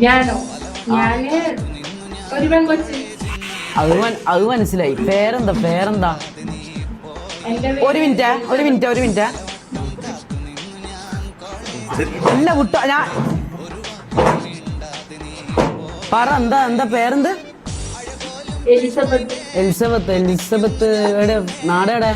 ഞാനോ ഞാന് ഒരു പെൺകൊച്ച്. അത് മനസ്സിലായി. പേരെന്താ? ഒരു മിനിറ്റ് അല്ല വിട്ട ഞാൻ പറ. എന്താ പേരെന്ത്? എലിസബത്ത്. എവിടെ നാടെവിടെ?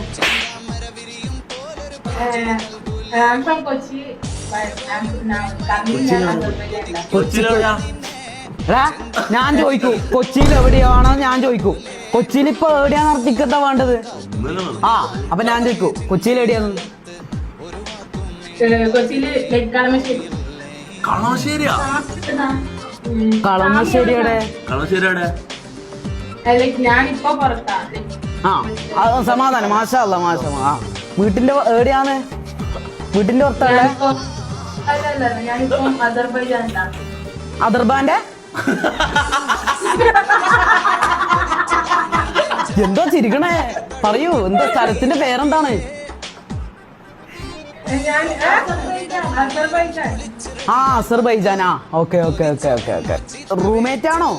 ഞാൻ ചോദിക്കൂ കൊച്ചിയിൽ എവിടെയാണോ ഞാൻ ചോദിക്കൂ. കൊച്ചിയിൽ ഇപ്പൊ എവിടെയാണ് ടിക്കറ്റാ വേണ്ടത്? അപ്പൊ ഞാൻ ചോദിക്കൂ കൊച്ചിയിൽ എവിടെയാണ്? കളമശ്ശേരിയുടെ സമാധാനം. മാഷാ വീട്ടിന്റെ എവിടെയാണ്? വീട്ടിന്റെ പുറത്തല്ലേ? അദർബാന്റെ എന്തോ ചിരിക്കണേ? പറയൂ, എന്താ സ്ഥലത്തിന്റെ പേരെന്താണ്? അസർബൈജാനാ. ഓക്കെ. റൂംമേറ്റ് ആണോ?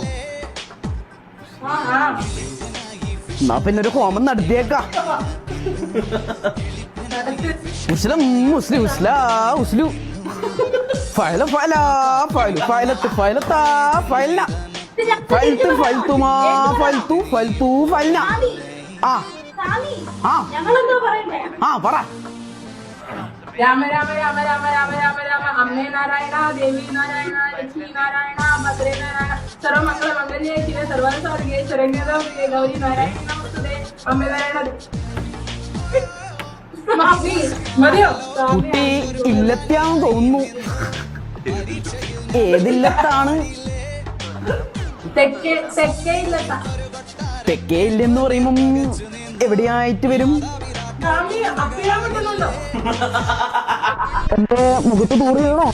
എന്നാ പിന്നെ ഒരു ഹോമം നടത്തിയേക്കാം. മുസ്ലിം പറ. രാമ രാമ രാമ രാമ രാമ രാമ രാമ അമ്മേ നാരായണ ദേവി നാരായണ ലക്ഷ്മി നാരായണ ഭദ്രേ നാരായണ സർവമംഗള മംഗല്യേ ശിവ സർവസാധികേ ശരണ്യതോ ഗൗരി നാരായണ നമസ്തേ അമ്മേ നാരായണ. കുട്ടി ഇല്ലത്താന്ന് തോന്നുന്നു. ഏതില്ലത്താണ്? തെക്കേ ഇല്ലെന്ന് പറയുമ്പം എവിടെയായിട്ട് വരും? എന്റെ മുഖത്ത് ദൂരെയാണോ?